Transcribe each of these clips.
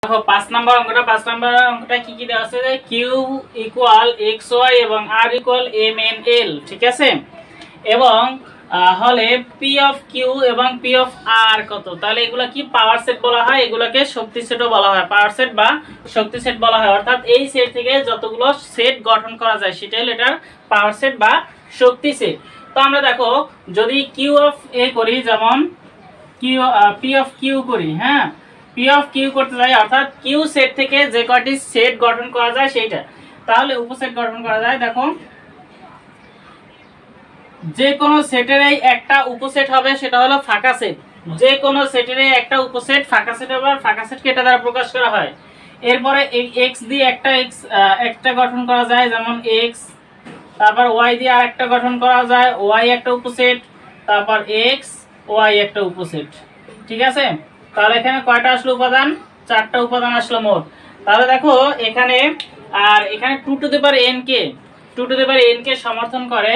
দেখো 5 নম্বর অঙ্কটা কি দেওয়া আছে যে q ইকুয়াল xy এবং r ইকুয়াল mn/l, ঠিক আছে, এবং হলে p অফ q এবং p অফ r কত। তাহলে এগুলা কি পাওয়ার সেট বলা হয়, এগুলাকে শক্তি সেটও বলা হয়, পাওয়ার সেট বা শক্তি সেট বলা হয়। অর্থাৎ এই সেট থেকে যতগুলো সেট গঠন করা যায় সেটা হলো এটার পাওয়ার সেট বা শক্তি সেট। তো আমরা দেখো যদি q অফ a করি, যেমন p অফ q করি, হ্যাঁ, p অফ q করতে যাই, অর্থাৎ q সেট থেকে যে কয়টি সেট গঠন করা যায় সেইটা, তাহলে উপসেট গঠন করা যায়। দেখো যে কোনো সেটেরই একটা উপসেট হবে, সেটা হলো ফাঁকা সেট। যে কোনো সেটেরই একটা উপসেট ফাঁকা সেট হবে, আর ফাঁকা সেটকে এটা দ্বারা প্রকাশ করা হয়। এরপরে এই x দিয়ে একটা গঠন করা যায়, যেমন x, তারপর y দিয়ে আরেকটা গঠন করা যায়, y একটা উপসেট, তারপর x y একটা উপসেট, ঠিক আছে। তাহলে এখানে কয়টা আসলো উপাদান, 4টা উপাদান আসলো মোট। তাহলে দেখো এখানে আর এখানে 2 টু দি পাওয়ার n কে সমর্থন করে,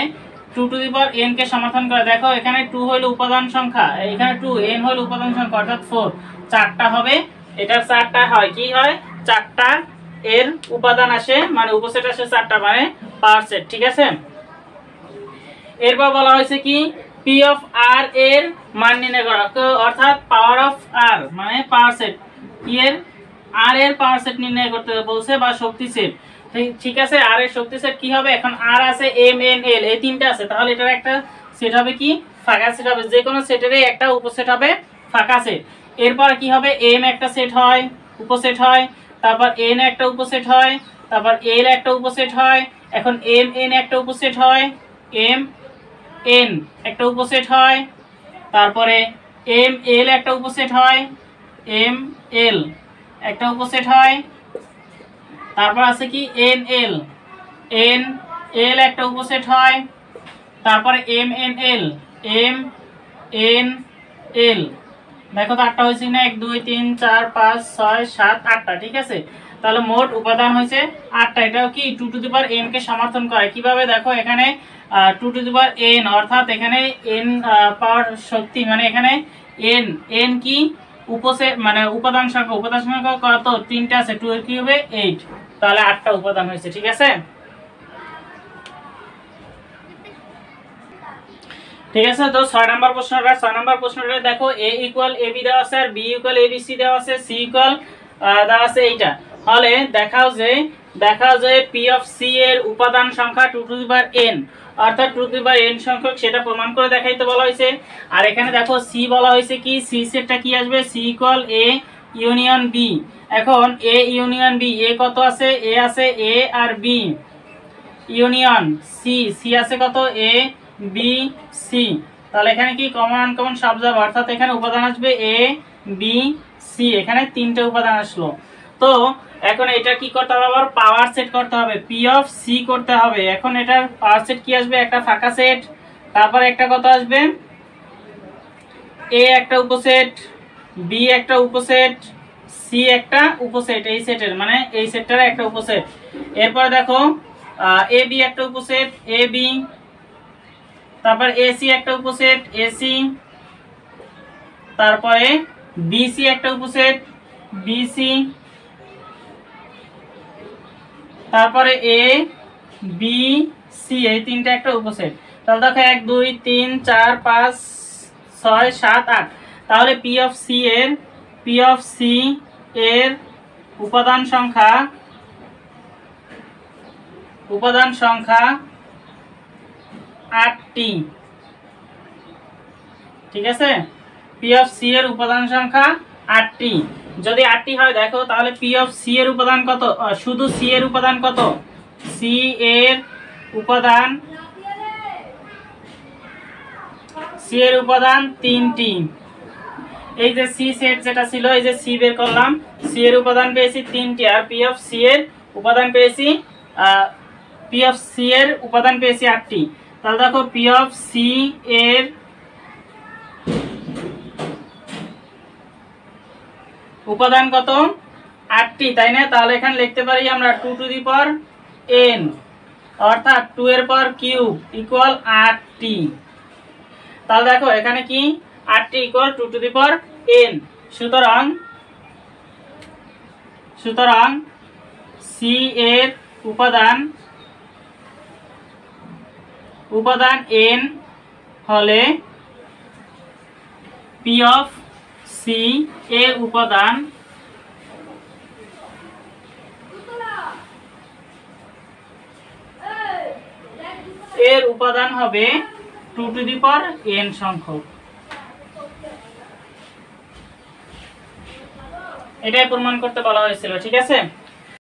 2 টু দি পাওয়ার n কে সমর্থন করে। দেখো এখানে 2 হলো উপাদান সংখ্যা, এখানে 2, n হলো উপাদান সংখ্যা, অর্থাৎ 4, 4টা হবে। এটার 4টা হয়, কি হয়, 4টা এর উপাদান আসে, মানে উপসেট আসে 4টা, মানে পাওয়ার সেট, ঠিক আছে। এরপর বলা হয়েছে কি p অফ r এর মান নির্ণয় করা, অর্থাৎ পাওয়ার অফ r মানে পাওয়ার সেট, এর r এর পাওয়ার সেট নির্ণয় করতে বলছে বা শক্তি সেট, ঠিক আছে। r এর শক্তি সেট কি হবে, এখন r আছে m n l, এই তিনটা আছে, তাহলে এটার একটা সেট হবে কি ফাঁকা সেট হবে। যে কোনো সেটেরই একটা উপসেট হবে ফাঁকা সেট। এরপর কি হবে, m একটা সেট হয়, উপসেট হয়, তারপর n একটা উপসেট হয়, তারপর l একটা উপসেট হয়, এখন m n একটা উপসেট হয়, m n একটা উপসেট হয়, তারপরে m l একটা উপসেট হয়, m l একটা উপসেট হয়, তারপর আছে কি n l একটা উপসেট হয়, তারপরে m n l দেখো তো 8টা হয়েছে না, 1 2 3 4 5 6 7 8টা, ঠিক আছে। তাহলে মোট উপাদান হয়েছে 8টা। এটাও কি 2 টু দি পাওয়ার n কে সমর্থন করে। কিভাবে, দেখো এখানে 2 টু দি পাওয়ার n, অর্থাৎ এখানে n পাওয়ার শক্তি, মানে এখানে n কি উপসেট, মানে উপাদান সংখ্যা কত, 3টা আছে, 2 এর কি হবে 8, তাহলে 8টা উপাদান হয়েছে, ঠিক আছে। ঠিক আছে। তো 6 নম্বর প্রশ্নটা দেখো a ইকুয়াল ab দেওয়া আছে, আর b ইকুয়াল abc দেওয়া আছে, c ইকুয়াল দেওয়া আছে এইটা। হলে দেখাও যে p অফ c এর উপাদান সংখ্যা 2 টু দি পাওয়ার n, অর্থাৎ 2 টু দি পাওয়ার n সংখ্যক, সেটা প্রমাণ করে দেখাইতে বলা হয়েছে। আর এখানে দেখো c বলা হয়েছে কি, c সেটটা কি আসবে, c equal a union b। এখন a ইউনিয়ন b, a কত আছে, a আছে a আর b ইউনিয়ন c আছে কত, a b c। তাহলে এখানে কি কমন আনকমন সব যাবে, অর্থাৎ এখানে উপাদান আসবে a b c, এখানে 3টে উপাদান আসলো। তো এখন এটা কি করতে হবে, আবার পাওয়ার সেট করতে হবে, p অফ c করতে হবে। এখন এটার পাওয়ার সেট কি আসবে, একটা ফাঁকা সেট, তারপর একটা কত আসবে, a একটা উপসেট, b একটা উপসেট, c একটা উপসেট, এই সেটের মানে এই সেটটার একটা উপসেট। এরপর দেখো ab একটা উপসেট, ab, তারপর ac একটা উপসেট, ac, তারপরে bc একটা উপসেট, bc, তারপরে a b c, এই 3টা একটা উপসেট। তাহলে দেখো 1 2 3 4 5 6 7 8। তাহলে p অফ c এর উপাদান সংখ্যা 8টি, ঠিক আছে। p অফ c এর উপাদান সংখ্যা 8টি। যদি 8টি হয় দেখো, তাহলে p অফ c এর উপাদান কত, শুধু c এর উপাদান কত, c এর উপাদান 3টি। এই যে c সেট যেটা ছিল, এই যে c বের করলাম, c এর উপাদান পেয়েছি 3টি, আর p অফ c এর উপাদান পেয়েছি 8টি। তাহলে দেখো p অফ c এর উপাদান কত, 8টি, তাই না। তাহলে এখানে লিখতে পারি আমরা 2 টু দি পাওয়ার n, অর্থাৎ 2 এর পাওয়ার কিউব ইকুয়াল 8টি। তাহলে দেখো এখানে কি 8টি equal 2 to the power n। সুতরাং সুতরাং সি এর উপাদান n হলে পি অফ সি এর উপাদান হবে 2n সংখ্যক। এটাই প্রমাণ করতে বলা হয়েছিল, ঠিক আছে।